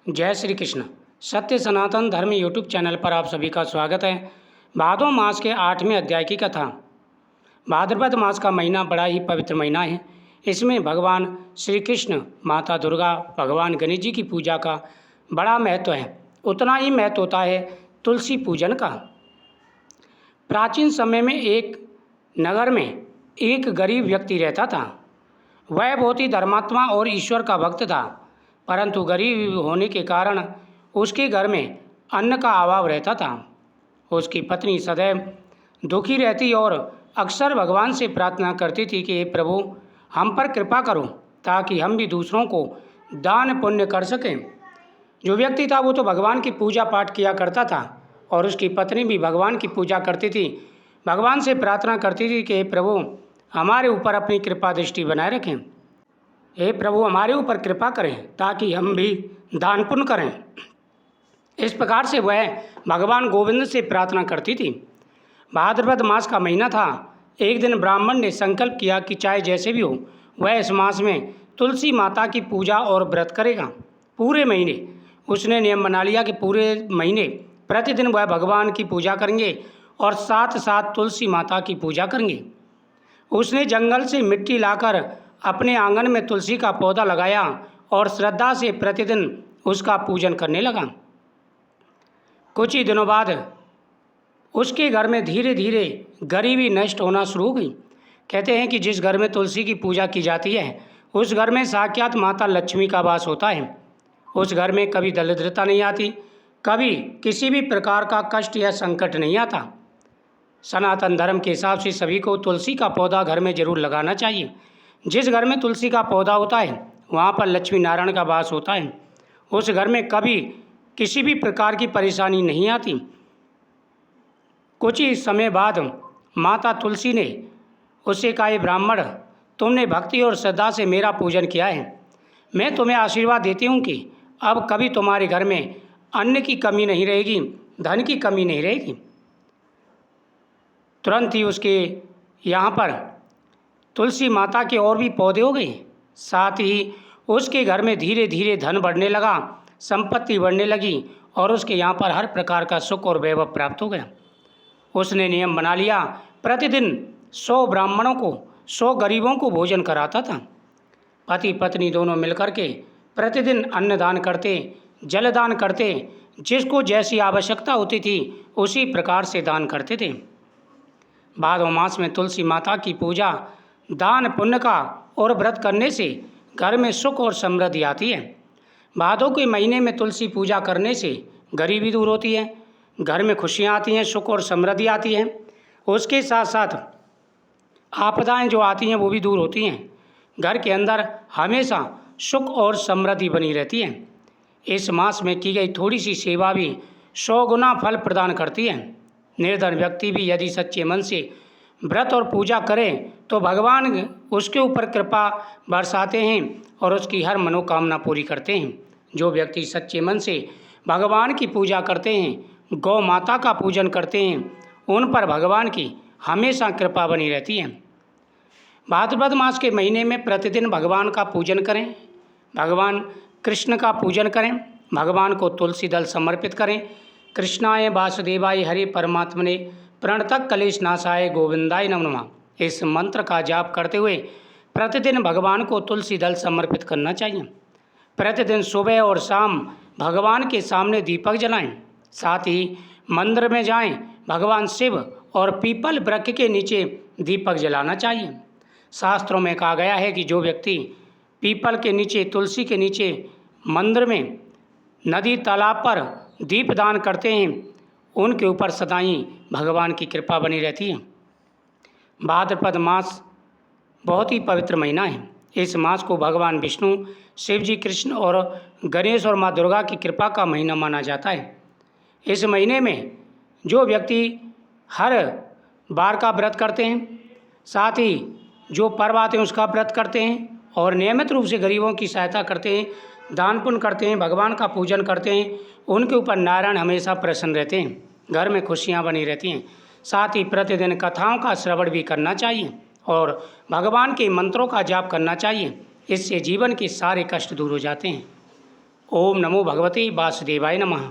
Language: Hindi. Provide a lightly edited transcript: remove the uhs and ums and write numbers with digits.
जय श्री कृष्ण। सत्य सनातन धर्म यूट्यूब चैनल पर आप सभी का स्वागत है। भादों मास के 8वें अध्याय की कथा। भाद्रपद मास का महीना बड़ा ही पवित्र महीना है। इसमें भगवान श्री कृष्ण, माता दुर्गा, भगवान गणेश जी की पूजा का बड़ा महत्व है। उतना ही महत्व होता है तुलसी पूजन का। प्राचीन समय में एक नगर में एक गरीब व्यक्ति रहता था। वह बहुत ही धर्मात्मा और ईश्वर का भक्त था, परंतु गरीब होने के कारण उसके घर में अन्न का अभाव रहता था। उसकी पत्नी सदैव दुखी रहती और अक्सर भगवान से प्रार्थना करती थी कि हे प्रभु, हम पर कृपा करो ताकि हम भी दूसरों को दान पुण्य कर सकें। जो व्यक्ति था वो तो भगवान की पूजा पाठ किया करता था और उसकी पत्नी भी भगवान की पूजा करती थी। भगवान से प्रार्थना करती थी कि हे प्रभु, हमारे ऊपर अपनी कृपा दृष्टि बनाए रखें। हे प्रभु, हमारे ऊपर कृपा करें ताकि हम भी दान पुण्य करें। इस प्रकार से वह भगवान गोविंद से प्रार्थना करती थी। भाद्रपद मास का महीना था। एक दिन ब्राह्मण ने संकल्प किया कि चाहे जैसे भी हो वह इस मास में तुलसी माता की पूजा और व्रत करेगा। पूरे महीने उसने नियम बना लिया कि पूरे महीने प्रतिदिन वह भगवान की पूजा करेंगे और साथ साथ तुलसी माता की पूजा करेंगे। उसने जंगल से मिट्टी लाकर अपने आंगन में तुलसी का पौधा लगाया और श्रद्धा से प्रतिदिन उसका पूजन करने लगा। कुछ ही दिनों बाद उसके घर में धीरे धीरे गरीबी नष्ट होना शुरू हो गई। कहते हैं कि जिस घर में तुलसी की पूजा की जाती है उस घर में साक्षात माता लक्ष्मी का वास होता है। उस घर में कभी दरिद्रता नहीं आती, कभी किसी भी प्रकार का कष्ट या संकट नहीं आता। सनातन धर्म के हिसाब से सभी को तुलसी का पौधा घर में जरूर लगाना चाहिए। जिस घर में तुलसी का पौधा होता है वहाँ पर लक्ष्मी नारायण का वास होता है। उस घर में कभी किसी भी प्रकार की परेशानी नहीं आती। कुछ ही समय बाद माता तुलसी ने उससे कहा, हे ब्राह्मण, तुमने भक्ति और श्रद्धा से मेरा पूजन किया है। मैं तुम्हें आशीर्वाद देती हूँ कि अब कभी तुम्हारे घर में अन्न की कमी नहीं रहेगी, धन की कमी नहीं रहेगी। तुरंत ही उसके यहाँ पर तुलसी माता के और भी पौधे हो गए। साथ ही उसके घर में धीरे धीरे धन बढ़ने लगा, संपत्ति बढ़ने लगी और उसके यहाँ पर हर प्रकार का सुख और वैभव प्राप्त हो गया। उसने नियम बना लिया, प्रतिदिन 100 ब्राह्मणों को, 100 गरीबों को भोजन कराता था। पति पत्नी दोनों मिलकर के प्रतिदिन अन्नदान करते, जलदान करते, जिसको जैसी आवश्यकता होती थी उसी प्रकार से दान करते थे। भादों मास में तुलसी माता की पूजा, दान पुण्य का और व्रत करने से घर में सुख और समृद्धि आती है। भादों के महीने में तुलसी पूजा करने से गरीबी दूर होती है, घर में खुशियाँ आती हैं, सुख और समृद्धि आती है। उसके साथ साथ आपदाएं जो आती हैं वो भी दूर होती हैं। घर के अंदर हमेशा सुख और समृद्धि बनी रहती है। इस मास में की गई थोड़ी सी सेवा भी 100 गुना फल प्रदान करती है। निर्धन व्यक्ति भी यदि सच्चे मन से व्रत और पूजा करें तो भगवान उसके ऊपर कृपा बरसाते हैं और उसकी हर मनोकामना पूरी करते हैं। जो व्यक्ति सच्चे मन से भगवान की पूजा करते हैं, गौ माता का पूजन करते हैं, उन पर भगवान की हमेशा कृपा बनी रहती है। भाद्रपद मास के महीने में प्रतिदिन भगवान का पूजन करें, भगवान कृष्ण का पूजन करें, भगवान को तुलसी दल समर्पित करें। कृष्णाय वासुदेवाय हरे परमात्मने प्रणतक कलेश नाशाय गोविंदाय नमो नमः। इस मंत्र का जाप करते हुए प्रतिदिन भगवान को तुलसी दल समर्पित करना चाहिए। प्रतिदिन सुबह और शाम भगवान के सामने दीपक जलाएं। साथ ही मंदिर में जाएं, भगवान शिव और पीपल वृक्ष के नीचे दीपक जलाना चाहिए। शास्त्रों में कहा गया है कि जो व्यक्ति पीपल के नीचे, तुलसी के नीचे, मंदिर में, नदी तालाब पर दीपदान करते हैं उनके ऊपर सदाई भगवान की कृपा बनी रहती है। भाद्रपद मास बहुत ही पवित्र महीना है। इस मास को भगवान विष्णु, शिव जी, कृष्ण और गणेश और माँ दुर्गा की कृपा का महीना माना जाता है। इस महीने में जो व्यक्ति हर बार का व्रत करते हैं, साथ ही जो पर्व आते हैं उसका व्रत करते हैं और नियमित रूप से गरीबों की सहायता करते हैं, दान पुण्य करते हैं, भगवान का पूजन करते हैं, उनके ऊपर नारायण हमेशा प्रसन्न रहते हैं। घर में खुशियाँ बनी रहती हैं। साथ ही प्रतिदिन कथाओं का श्रवण भी करना चाहिए और भगवान के मंत्रों का जाप करना चाहिए। इससे जीवन के सारे कष्ट दूर हो जाते हैं। ओम नमो भगवते वासुदेवाय नमः।